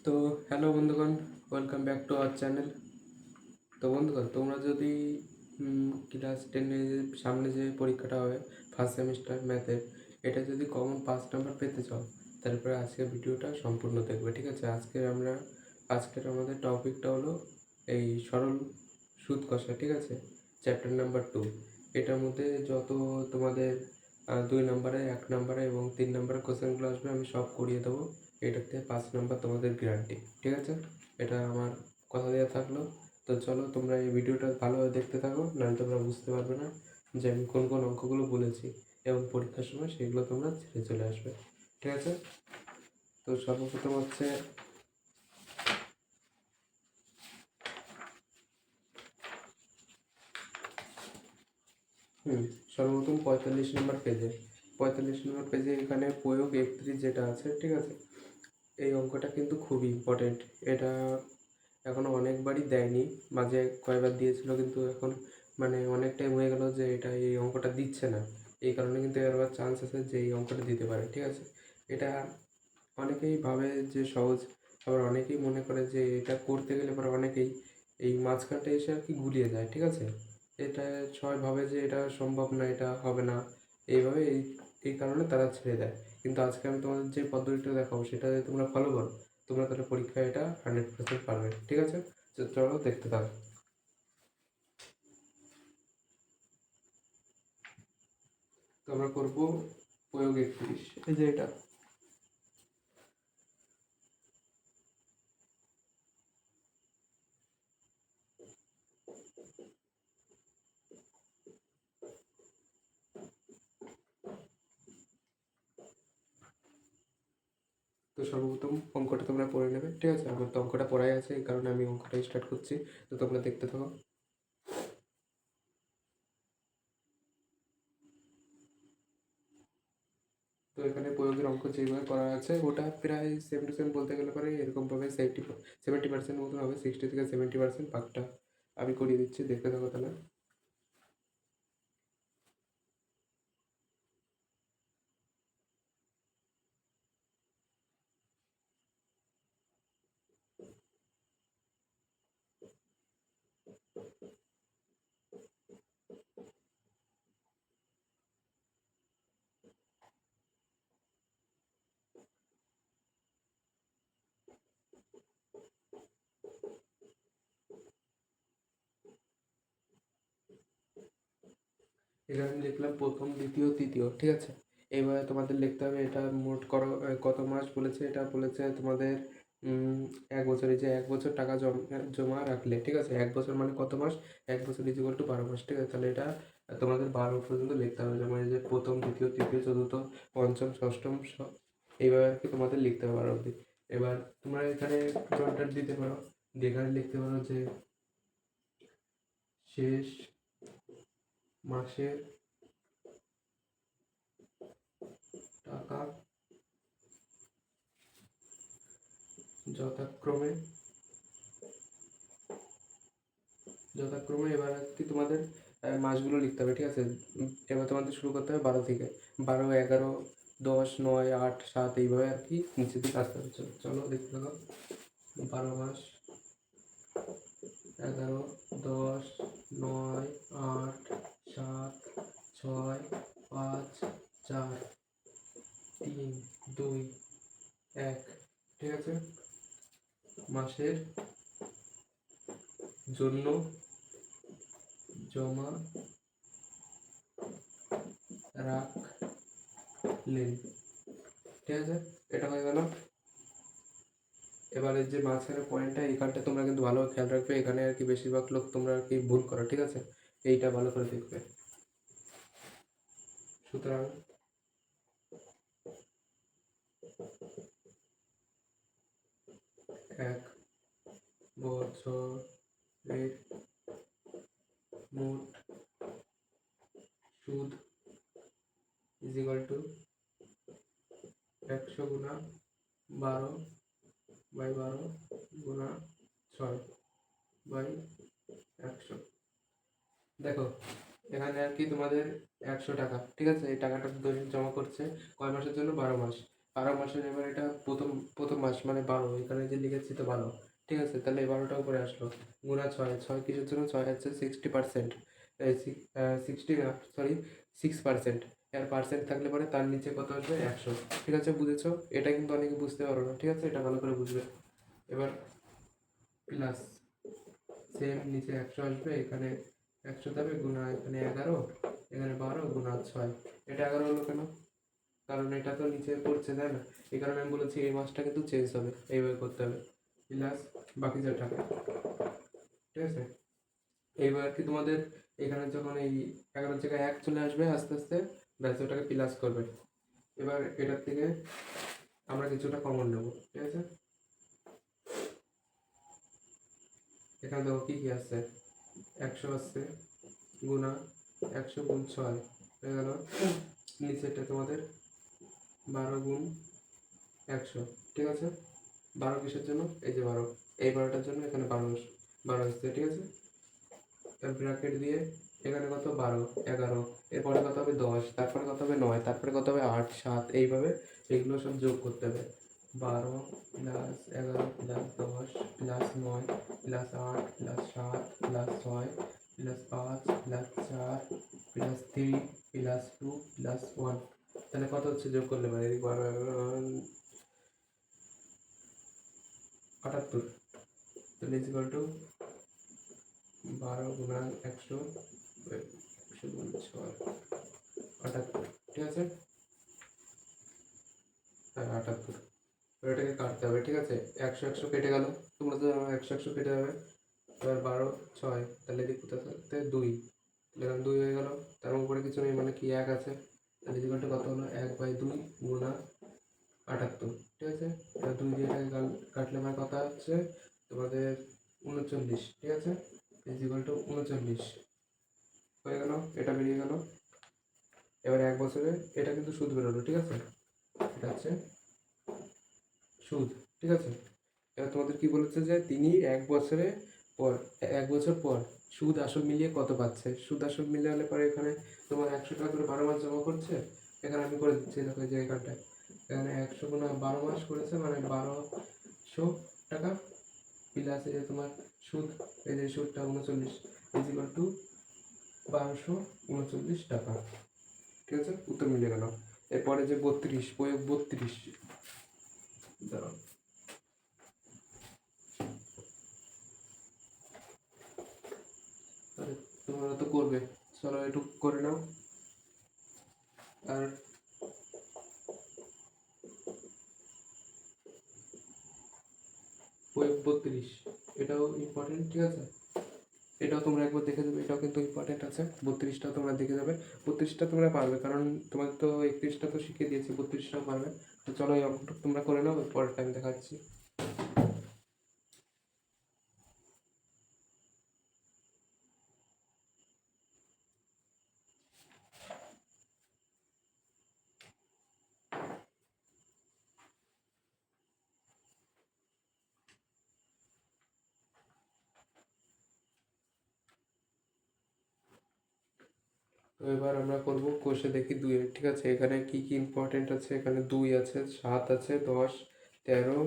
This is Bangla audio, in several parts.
তো হ্যালো বন্ধুগণ, welcome back to our channel. তো বন্ধুগণ, তোমরা যদি ক্লাস টেনে সামনে যে পরীক্ষাটা হবে ফার্স্ট সেমিস্টার ম্যাথের, এটা যদি কমন 5 নাম্বার পেতে চাও, তারপরে আজকের ভিডিওটা সম্পূর্ণ দেখবে, ঠিক আছে? আজকের আমাদের টপিকটা হলো এই সরল সুদ কষা, ঠিক আছে? Chapter number 2। এটার মধ্যে যত তোমাদের 2 নাম্বারে, 1 নাম্বারে এবং 3 নাম্বারে কোশ্চেনগুলো আসবে, আমি সব করিয়ে দেবো। এটাতে 5 নাম্বার তোমাদের গ্যারান্টি, ঠিক আছে? এটা আমার কথা দেওয়া থাকলো। তো চলো, তোমরা এই ভিডিওটা ভালোভাবে দেখতে থাকো, নাহলে তোমরা বুঝতে পারবে না যে আমি কোন কোন অঙ্কগুলো বলেছি, এবং পরীক্ষার সময় সেগুলো তোমরা ছেড়ে চলে আসবে, ঠিক আছে? তো সর্বপ্রথম হচ্ছে সর্বপ্রথম 45 নম্বর পেজে এখানে প্রয়োগ 31 যেটা আছে, ঠিক আছে? এই অঙ্কটা কিন্তু খুবই ইম্পর্টেন্ট। এটা এখনও অনেকবারই দেয়নি, মাঝে কয়েকবার দিয়েছিল, কিন্তু এখন মানে অনেক টাইম হয়ে গেল যে এই অঙ্কটা দিচ্ছে না। এই কারণে কিন্তু এবার চান্স আছে যে এই অঙ্কটা দিতে পারে, ঠিক আছে? এটা অনেকেই ভাবে যে সহজ, আবার অনেকেই মনে করে যে এটা করতে গেলে পরে অনেকেই এই মাঝখানটা এসে আর কি গুলিয়ে যায়, ঠিক আছে? এটা সবাই ভাবে যে এটা সম্ভব না, এটা হবে না, এইভাবে এই কারণে তারা ছেড়ে দেয়। কিন্তু আজকে আমি তোমাদের যে পদ্ধতিটা দেখাবো, সেটা যদি তোমরা ফলো করো, তোমরা তাহলে পরীক্ষায় এটা 100% পারবে, ঠিক আছে? চলো দেখতে থাকো। তো আমরা করবো প্রয়োগ 31, এই যে এটা। তো সর্বপ্রথম অঙ্কটা তোমরা পড়ে নেবে, ঠিক আছে? আমার তো অঙ্কটা পড়াই আছে, এই কারণে আমি অঙ্কটা স্টার্ট করছি। তো তোমরা দেখতে থাকো। তো এখানে প্রয়োগের অঙ্ক যেভাবে করা আছে, ওটা প্রায় সেম টু সেম বলতে গেলে পরে এরকমভাবে 70% মতন হবে, 60 থেকে 70% ভাগটা আমি করিয়ে দিচ্ছি, দেখতে থাকো তাহলে। এখানে আমি লিখলাম প্রথম, দ্বিতীয়, তৃতীয়, ঠিক আছে? এইভাবে তোমাদের লিখতে হবে। এটা মোট করো কত মাস বলেছে, এটা বলেছে তোমাদের 1 বছর। এই যে 1 বছর টাকা জমা রাখলে, ঠিক আছে? 1 বছর মানে কত মাস? 1 বছর ইজিক্যাল টু 12 মাস, ঠিক আছে? তাহলে এটা তোমাদের 12 পর্যন্ত লিখতে হবে, যেমন এই যে প্রথম, দ্বিতীয়, তৃতীয়, চতুর্থ, পঞ্চম, ষষ্ঠম, এইভাবে আর কি তোমাদের লিখতে হবে 12 অবধি। এবার তোমরা এখানে ডট ডট দিতে পারো, দিয়ে এখানে লিখতে পারো যে শেষ মাসের টাকা যথাক্রমে যথাক্রমে এবার আর কি তোমাদের মাসগুলো লিখতে হবে, ঠিক আছে? এবার তোমাদের শুরু করতে হবে 12 থেকে। 12, 11, 10, 9, 8, 7, এইভাবে আর কি নিচের দিকে আসতে হবে। চলো দেখতে থাকো। 12 মাস, 11, 10, 9, 8, 7, 6, 5, 4, 3, 2, 1, ঠিক আছে? মাসের জন্য জমা রাখলেন, ঠিক আছে? এটা হয়ে গেল। এবারে যে মাঝখানে পয়েন্টটা, এখানটা তোমরা কিন্তু ভালো খেয়াল রাখবে। এখানে আর কি বেশিরভাগ লোক তোমরা আর কি ভুল করো, ঠিক আছে? এইটা ভালো করে দেখবে। সুতরাং 1 বছরের মোট সুদ ইজিক্যাল টু 100 গুণা 12/12 গুণা 6/100। দেখো, এখানে আর কি তোমাদের 100 টাকা, ঠিক আছে? এই টাকাটা দৈনিক জমা করছে কয় মাসের জন্য? 12 মাস। 12 মাসের এবার এটা প্রথম প্রথম মাস মানে 12, এখানে যে লিখেছি তো 12, ঠিক আছে। তাহলে এই 12টা উপরে আসলো, গুণা 6, কিসের জন্য? 6 হচ্ছে 60%, 60 না সরি 6%। এর পার্সেন্ট থাকলে পরে তার নিচে কত আসবে? 100। ঠিক আছে, বুঝেছো? এটা কিন্তু অনেকে বুঝতে পারো না, ঠিক আছে, এটা ভালো করে বুঝবে। এবার প্লাস সেম নিচে 100 আসবে, এখানে 100 যাবে, গুণা এখানে 11, এখানে 12, গুণা 6। এটা 11 হলো কেন? কারণ এটা তো নিচে পড়ছে, তাই না? এই কারণে আমি বলেছি এই মাসটা কিন্তু চেঞ্জ হবে, এইভাবে করতে হবে। প্লাস বাকি যা টাকা, ঠিক আছে। এইবার কি তোমাদের এখানে যখন এই 11 জায়গায় 1 চলে আসবে আস্তে আস্তে, ব্যাস ওটাকে প্লাস করবে। এবার এটার থেকে আমরা কিছুটা কমন নেবো, ঠিক আছে। এখানে দেখো কি কি আছে, 100 আছে, গুণা 100 গুণ 6 হয়ে গেল। নিচেটা তোমাদের 12 গুণ 100, ঠিক আছে। 12 কিসের জন্য? এই যে 12, এই 12টার জন্য এখানে 12 আসছে, ঠিক আছে। ব্র্যাকেট দিয়ে এখানে কত? 12, 11, এরপরে কত হবে? 10, তারপরে কত হবে? 9, তারপরে কত হবে? 8, 7, এইভাবে এগুলো সব যোগ করতে হবে। 12 plus 11 plus 10 plus 9 plus 8 plus 7 plus 6 plus 5 plus 4 plus 3 plus 2 plus 1। তাহলে কত হচ্ছে যোগ করলে? মানে 12, 78। তাহলে ইজ ইকুয়াল টু 12 গুণা 100, 100 গুণ 6, 78, ঠিক আছে। হ্যাঁ 78, এটাকে কাটতে হবে, ঠিক আছে। 100 100 কেটে গেল, তোমরা তো 100 100 কেটে যাবে। এবার 12 6, তাহলে এদিকে কোথায় থাকতে 2, এখানে 2 হয়ে গেল, তার উপরে কিছু নেই মানে কি 1 আছে। তাহলে ইকুয়ালটা কত হলো? 1/2 গুণা 78, ঠিক আছে। এবার 2 দিয়ে এটাকে কাটলে আমার কথা হচ্ছে তোমাদের 39, ঠিক আছে। ইজ ইকুয়াল টু 39 হয়ে গেল, এটা বেরিয়ে গেল। এবার 1 বছরে এটা কিন্তু সুদ বেরোলো, ঠিক আছে। এটা হচ্ছে সুদ, ঠিক আছে। এবার তোমাদের কি বলেছে যে তিনি 1 বছরে পর 1 বছর পর সুদ আসল মিলিয়ে কত পাচ্ছে। সুদ আসল মিলিয়ে হলে পরে এখানে তোমার 100 টাকা করে 12 মাস জমা করছে। এখানে আমি করে দিচ্ছি, দেখো যে এখানটায় এখানে 100 গুণা 12 মাস করেছে মানে 1200 টাকা প্লাস এই যে তোমার সুদ, এই যে সুদটা 39 ইজ ইকুয়াল টু 1239 টাকা, ঠিক আছে। উত্তর মিলে গেল। এরপরে যে 32 প্রয়োগ 32, দাঁড়াও আরে তোমরা তো করবে, চলো একটু করে নাও। আর প্রয়োগ 32, এটাও ইম্পর্টেন্ট, ঠিক আছে। এটাও তোমরা একবার দেখে দেবে, এটাও কিন্তু ইম্পর্টেন্ট আছে। 32টাও তোমরা দেখে যাবে, 32টা তোমরা পারবে কারণ তোমাদের তো 31টা তো শিখিয়ে দিয়েছি, 32টাও পারবে। তো চলো এই অঙ্কটা তোমরা করে নাও, পরের টাইম দেখাচ্ছি। তো এবার আমরা করবো কোষে দেখি 2 এর, ঠিক আছে। এখানে কি কি ইম্পর্টেন্ট আছে? এখানে 2 আছে, 7 আছে, 10, 13,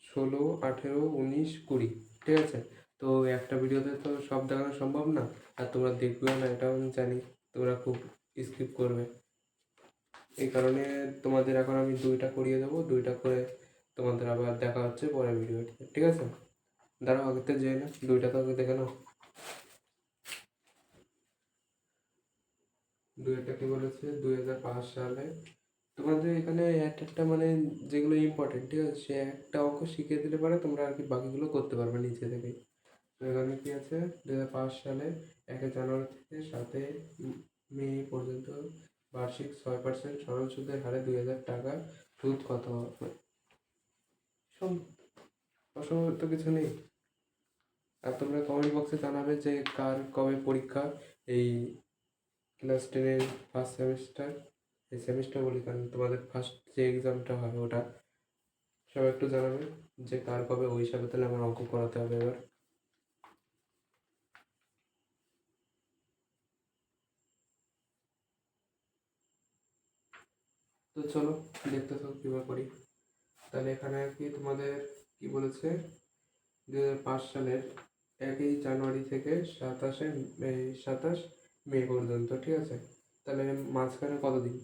16, 18, 19, 20, ঠিক আছে। তো একটা ভিডিওতে তো সব দেখানো সম্ভব না, আর তোমরা দেখবেও না এটাও আমি জানি, তোমরা খুব স্কিপ করবে। এই কারণে তোমাদের এখন আমি 2টা করিয়ে দেবো, 2টা করে তোমাদের আবার দেখা হচ্ছে পরের ভিডিওতে, ঠিক আছে। দাঁড়াও আগেতে যেয়ে না 2টা তো আগে দেখে নাও। 2টা কি বলেছে? 2005 সালে তোমাদের এখানে একটা মানে যেগুলো ইম্পর্টেন্ট, ঠিক আছে, সে একটা অঙ্ক শিখিয়ে দিলে পারে তোমরা আর কি বাকিগুলো করতে পারবে নিচে থেকে। তো এখানে কি আছে? 2005 সালে 1 জানুয়ারি থেকে 7 মে পর্যন্ত বার্ষিক 6% সরল সুদের হারে 2000 টাকা সুদ কত হবে? অসম্ভব তো কিছু নেই। আর তোমরা কমেন্ট বক্সে জানাবে যে কার কবে পরীক্ষা, এই ক্লাস 10-এর ফার্স্ট সেমিস্টার, এই সেমিস্টার বলি কারণ তোমাদের ফার্স্ট যে এক্সামটা হবে ওটা। সবাই একটু জানাবে যে কার কবে, ওই হিসাবে তাহলে আমার অঙ্ক করাতে হবে এবার। তো চলো দেখতে থাকো কীভাবে করি। তাহলে এখানে আর কি তোমাদের কি বলেছে, 2005 সালের 1 জানুয়ারি থেকে 27 মে পর্যন্ত, ঠিক আছে। তাহলে মাঝখানে কতদিন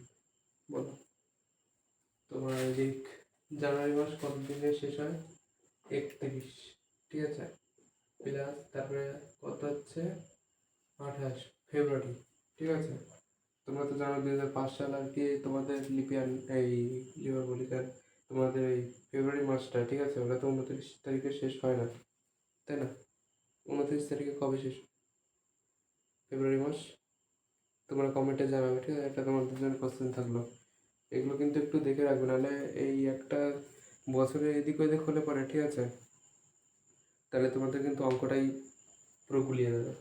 বলো? তোমার এদিক জানুয়ারি মাস কত দিনে শেষ হয়? 31, ঠিক আছে। প্লাস তারপরে কত হচ্ছে 28 ফেব্রুয়ারি, ঠিক আছে। তোমরা তো জানো 2005 সাল আর কি তোমাদের লিপিয়ান, এই লিভার বলি কেন, তোমাদের এই ফেব্রুয়ারি মাসটা, ঠিক আছে, ওটা তো 29 তারিখে শেষ হয় না, তাই না? 29 তারিখে কবে শেষ ফেব্রুয়ারি মাস? তোমরা কমেন্টে জানাবে, ঠিক আছে। একটা তোমাদের জন্য কোশ্চেন থাকলো, এগুলো কিন্তু একটু দেখে রাখবে, নাহলে এই একটা বছরে এদিক ওদিক হলে পরে, ঠিক আছে, তাহলে তোমাদের কিন্তু অঙ্কটাই পুরো গুলিয়ে যাবে।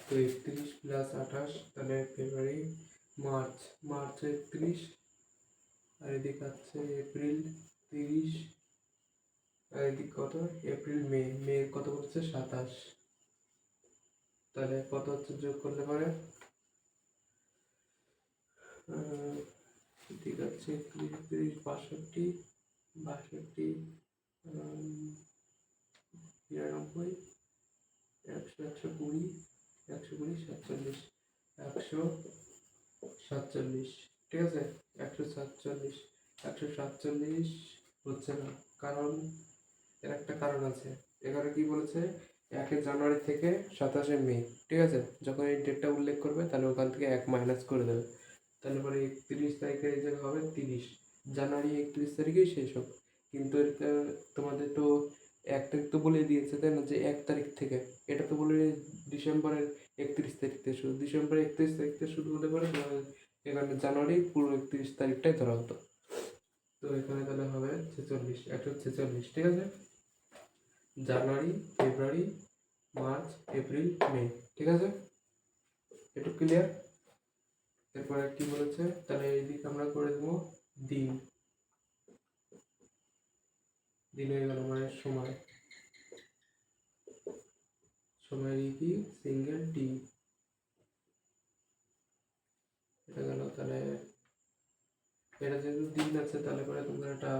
তো 31 প্লাস 28, তাহলে ফেব্রুয়ারি, মার্চ, মার্চ 31, আর এদিক আছে এপ্রিল 30, আর এদিক কত এপ্রিল, মে, মে কত হচ্ছে 27, তাহলে কত হচ্ছে যোগ করলে পরে ঠিক আছে 30, 30, 62, 62, 99, 100, 120, 120, 47, 147, ঠিক আছে। 147, 147 হচ্ছে না, কারণ এর একটা কারণ আছে। এখানে কি বলেছে, 1 জানুয়ারি থেকে 27 মে, ঠিক আছে। যখন এই ডেটটা উল্লেখ করবে তাহলে ওখান থেকে 1 মাইনাস করে দেবে, তাহলে পরে 31 তারিখে এই জায়গা হবে 30, জানুয়ারি 31 তারিখেই শেষ হোক। কিন্তু এটা তোমাদের তো 1 তারিখ তো বলে দিয়েছে, তাই না, যে 1 তারিখ থেকে, এটা তো বলে ডিসেম্বরের 31 তারিখ থেকে শুরু, ডিসেম্বরের 31 তারিখ থেকে শুরু হতে পারে তোমাদের এখানে জানুয়ারি পুরো 31 তারিখটাই ধরা হতো। তো এখানে তাহলে হবে 46, 146, ঠিক আছে। জানুয়ারি, ফেব্রুয়ারি, মার্চ, এপ্রিল, মে, ঠিক আছে। একটু ক্লিয়ার? এরপরে কি বলেছে, তাহলে এইদিকে আমরা করে দেবো দিন, দিন হয়ে গেল মানে সময়, সময় কি সিঙ্গেল টি, এটা গেল। তাহলে এটা যেহেতু দিন আছে, তাহলে পরে তোমরা এটা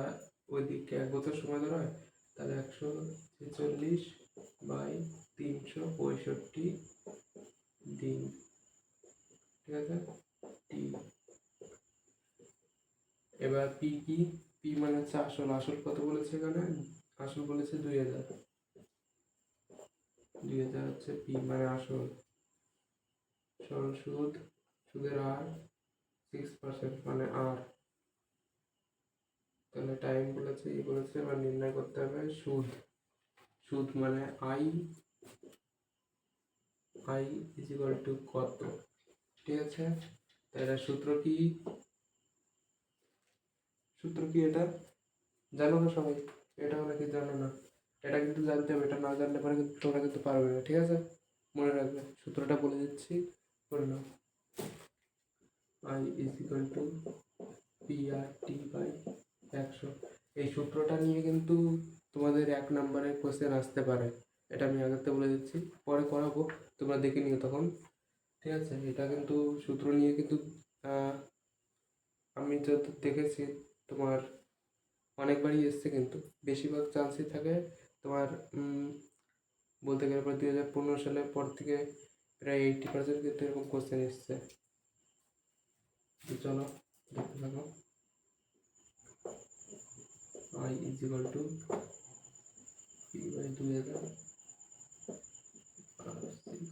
ওই দিককে 1 বছর সময় ধরো হয়, তাহলে 146/365 দিন, ঠিক আছে। টি, এবার পি কি, পি মানে হচ্ছে আসল, আসল কত বলেছে এখানে, আসল বলেছে 2000, 2000 হচ্ছে পি মানে আসল। সরল সুদ, সুদের হার 6% মানে আর। তাহলে টাইম বলেছে, ই বলেছে, এবার নির্ণয় করতে হবে সুদ, সুদ মানে I, I is equal two কত, ঠিক আছে। তাহলে সূত্র কি, সূত্র কি এটা জানো না সবাই? এটা অনেকে জানো না, এটা কিন্তু জানতে হবে, এটা না জানলে পরে কিন্তু তোমরা কিন্তু পারবে না, ঠিক আছে। মনে রাখবে, সূত্রটা বলে দিচ্ছি, করে নাও। I is equal to P R T by 100। এই সূত্রটা নিয়ে কিন্তু তোমাদের 1 নম্বরের কোশ্চেন আসতে পারে, এটা আমি আগেতে বলে দিচ্ছি, পরে করাবো, তোমরা দেখে নিও তখন, ঠিক আছে। এটা কিন্তু সূত্র নিয়ে কিন্তু আমি যত দেখেছি তোমার অনেকবারই এসছে, কিন্তু বেশিরভাগ চান্সই থাকে তোমার বলতে গেলে পরে 2015 সালের পর থেকে প্রায় 80% কিন্তু এরকম কোশ্চেন এসছে। তো চলো দেখতে থাকো। I is equal to P by 2000 আর 6।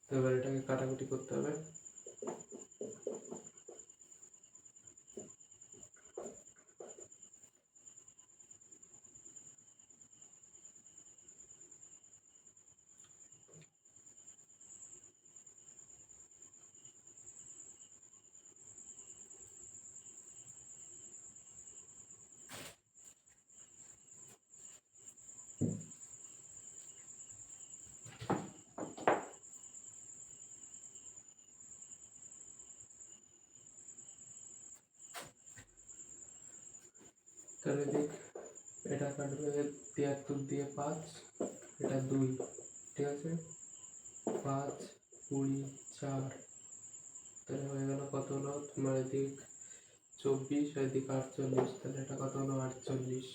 তো এবার এটাকে কাটাকুটি করতে হবে। তাহলে দেখ, এটা কাটবে 73 দিয়ে 5, এটা 2, ঠিক আছে, 5 20 4, তাহলে হয়ে গেল কত হলো তোমার এদিক 24 আর এদিক 48, তাহলে এটা কত হলো 48।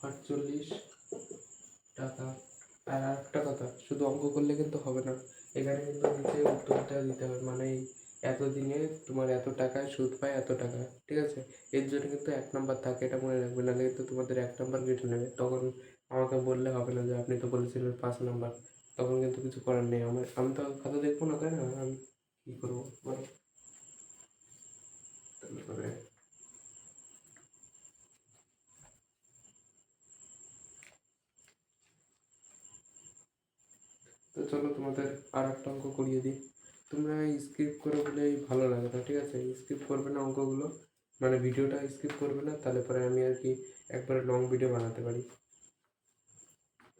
48 টাকা। আর একটা কথা, শুধু অঙ্ক করলে কিন্তু হবে না, এখানে কিন্তু নিচে উত্তরটা দিতে হবে, মানে এতদিনে তোমার এত টাকায় সুদ পায় এত টাকা, ঠিক আছে। এর জন্য কিন্তু 1 নাম্বার থাকে, এটা মনে রাখবে, নাহলে কিন্তু তোমাদের 1 নাম্বার কেটে নেবে। তখন আমাকে বললে হবে না যে আপনি তো বলেছিলেন 5 নাম্বার, তখন কিন্তু কিছু করার নেই। আমি তো খাতা দেখবো না, তাই না, আমি কী করবো বলো। তারপরে তো চলো তোমাদের আর একটা অঙ্ক করিয়ে দিই। তোমরা স্কিপ করে বলেই ভালো লাগে না, ঠিক আছে, স্কিপ করবে না অঙ্কগুলো, মানে ভিডিওটা স্কিপ করবে না, তাহলে পরে আমি আর কি একবারে লং ভিডিও বানাতে পারি।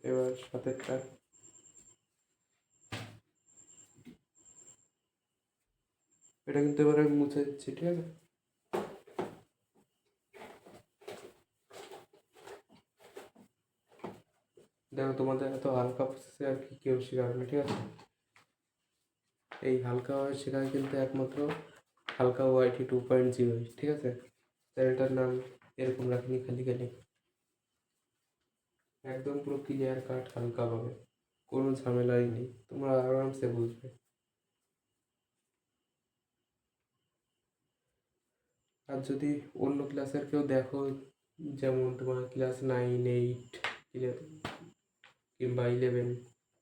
এবার সাথেরটা, এটা কিন্তু এবার আমি মুছে দিচ্ছি, ঠিক আছে। দেখো তোমাদের এত হালকা প্রসেসে আর কি কেউ শেখাবে না, ঠিক আছে। এই হালকাভাবে শেখায় কিন্তু একমাত্র হালকা ওয়াইটি 2.0, ঠিক আছে। চ্যানেলটার নাম এরকম রাখিনি খালি খালি, একদম পুরো ক্লিয়ার কাট হালকাভাবে, কোনো ঝামেলাই নেই, তোমরা আরামসে বুঝবে। আর যদি অন্য ক্লাসের কেউ দেখো, যেমন তোমার ক্লাস 9 8 কিংবা 11,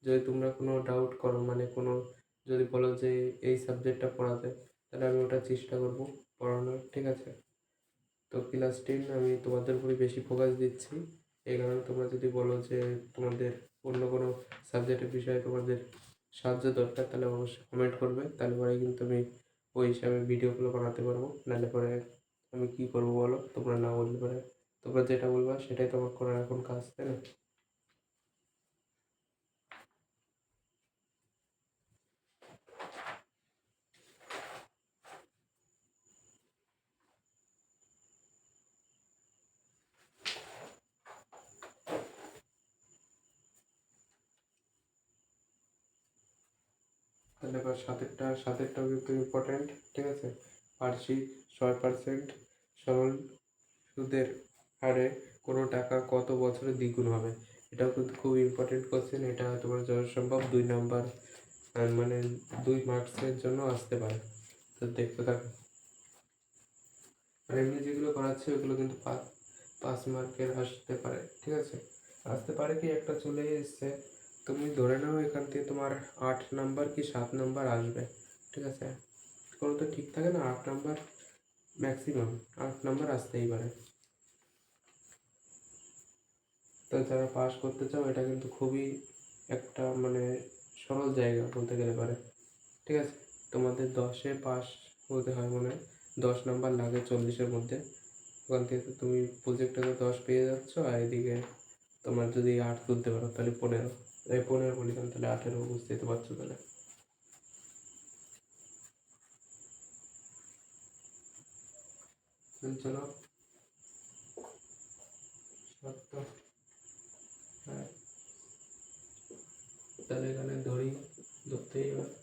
যদি তোমরা কোনো ডাউট করো, মানে কোনো যদি বলো যে এই সাবজেক্টটা পড়াতে, তাহলে আমি ওটা চেষ্টা করব পড়ানোর, ঠিক আছে। তো ক্লাস 10 আমি তোমাদের উপরে বেশি ফোকাস দিচ্ছি, এই কারণে তোমরা যদি বলো যে তোমাদের অন্য কোনো সাবজেক্টের বিষয়ে তোমাদের সাহায্য দরকার, তাহলে অবশ্যই কমেন্ট করবে, তাহলে পরে কিন্তু আমি ওই হিসাবে ভিডিওগুলো বানাতে পারবো। নাহলে পরে আমি কী করবো বলো, তোমরা না বললে পরে, তোমরা যেটা বলবা সেটাই তোমার করার এখন কাজ, তাই না। তাহলে এবার সাতেরটাও কিন্তু ইম্পর্টেন্ট, ঠিক আছে। বার্ষিক 6% সরল সুদের হারে কোনো টাকা কত বছরে দ্বিগুণ হবে, এটাও কিন্তু খুব ইম্পর্টেন্ট কোশ্চেন। এটা তোমার যত সম্ভব 2 নাম্বার, মানে 2 মার্কসের জন্য আসতে পারে, তো দেখতে থাকো। আর এমনি যেগুলো করাচ্ছে ওগুলো কিন্তু 5 মার্কের আসতে পারে, ঠিক আছে। আসতে পারে কি, একটা চলে এসছে, তুমি ধরে নাও এখান থেকে তোমার 8 নাম্বার কি 7 নাম্বার আসবে, ঠিক আছে। কোনো তো ঠিক থাকে না, 8 নাম্বার ম্যাক্সিমাম, 8 নাম্বার আসতেই পারে। তো যারা পাস করতে চাও, এটা কিন্তু খুবই একটা মানে সরল জায়গা বলতে গেলে পারে, ঠিক আছে। তোমাদের 10-এ পাস হতে হয়, মনে হয় 10 নাম্বার লাগে 40-এর মধ্যে। ওখান থেকে তুমি প্রজেক্টরে 10 পেয়ে যাচ্ছ, আর এদিকে তোমার যদি 8 তুলতে পারো তাহলে 15, এই 15 বলি কেন, তাহলে 18, বুঝতেই তো পারছো তাহলে। চলো 7, হ্যাঁ, তাহলে এখানে ধরতেই হবে,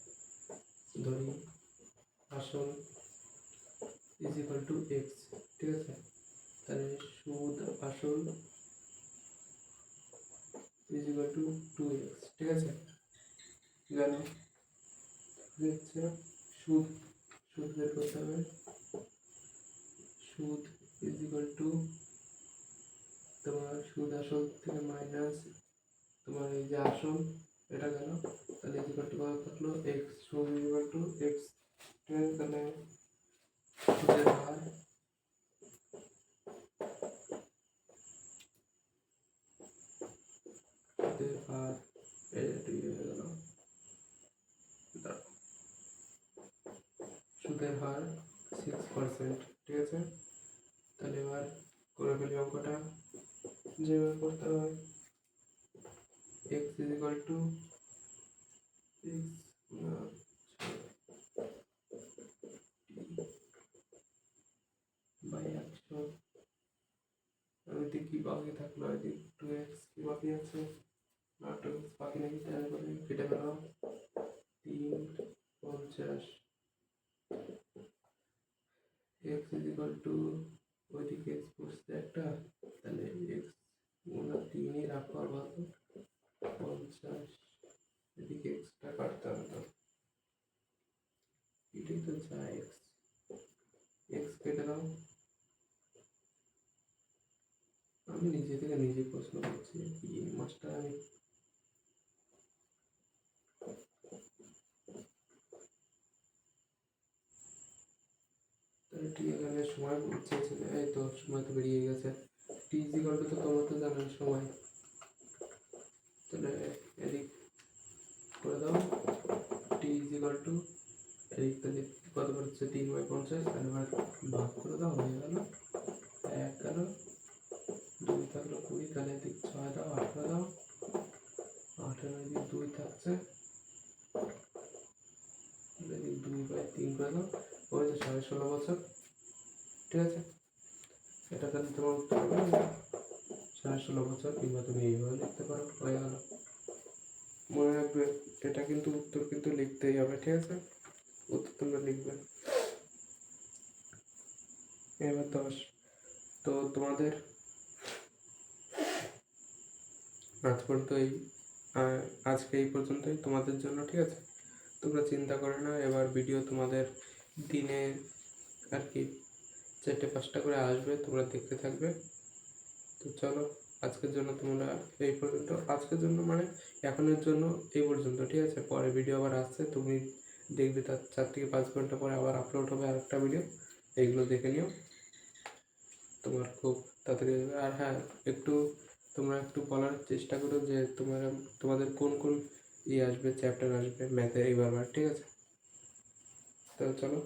ধরি আসল ইজ ইকুয়াল টু এক্স, ঠিক আছে। তাহলে সুদ আসল ইজ ইকুয়াল টু 2x, ঠিক আছে। গেল, হচ্ছে সুদ, সুদ বের করতে হবে, সুদ ইজ ইকুয়াল টু তোমার সুদ আসল থেকে মাইনাস তোমার এই যে আসল, এটা গেল, তাহলে ইজ ইকুয়াল টু কত থাকলো এক্স, সুদ ইজ ইকুয়াল টু এক্স, ঠিক আছে। তাহলে সুদের হার, সুদের হার এটা হয়ে গেল, সুদের হার 6%, ঠিক আছে। তাহলে এবার করে ফেলি অঙ্কটা, যেভাবে করতে হয়, X is equal to X by তাহলে ওইদিক 2x কি বাকি আছে, আর 2x বাকি নেই, তাহলে বলে কেটে ফেলো 3 50 x ইজ ইকুয়াল টু ওইদিকে x বসছে একটা, তাহলে x গুণ 3ই রাখো আপাতত 50, এদিকে এক্সট্রা কাটতে হবে তো, এটাই তো যা এক্স কেটে দাও। আমি নিজে থেকে নিজে প্রশ্ন করছি কি মাস্টার আমি, তাহলে ঠিক এখানে সময় চেয়েছে, এই তো সময় তো বেরিয়ে গেছে, টি ইজ ইকুয়াল টু তো তোমরা তো জানো সময়, তাহলে এদিক করে দাও টি ইজ ইকুয়াল টু এদিক, তাহলে কত হচ্ছে 3/50, তাহলে ভাগ করে দাও, হয়ে গেল 1 গেল, 2 থাকলো 20, তাহলে এদিক 6 দাও, 18 দাও, 18 এদিক 2 থাকছে, এদিক 2/3 করে দাও, ওই যে 16.5 বছর, ঠিক আছে। এটা তাহলে তোমার উত্তর হবে 16.5 বছর, কিংবা তুমি এইভাবে লিখতে পারো, হয়ে গেল। মনে রাখবে এটা কিন্তু উত্তর কিন্তু লিখতেই হবে, ঠিক আছে, উত্তর তোমরা লিখবে। এবার 10, তো তোমাদের আজকে এই পর্যন্তই তোমাদের জন্য, ঠিক আছে, তোমরা চিন্তা করো না, এবার ভিডিও তোমাদের দিনে আর কি 4-5টা করে আসবে, তোমরা দেখতে থাকবে। তো চলো আজকের জন্য তোমরা এই পর্যন্ত, আজকের জন্য মানে এখনের জন্য এই পর্যন্ত, ঠিক আছে, পরে ভিডিও আবার আসছে, তুমি দেখবে তার 4 থেকে 5 ঘন্টা পরে আবার আপলোড হবে আরেকটা ভিডিও, এইগুলো দেখে নিও, তোমার খুব তাড়াতাড়ি হবে। আর হ্যাঁ, তোমরা একটু বলার চেষ্টা করো যে তোমাদের কোন কোন আসবে, চ্যাপ্টার আসবে ম্যাথের এইবার, ঠিক আছে। তো চলো।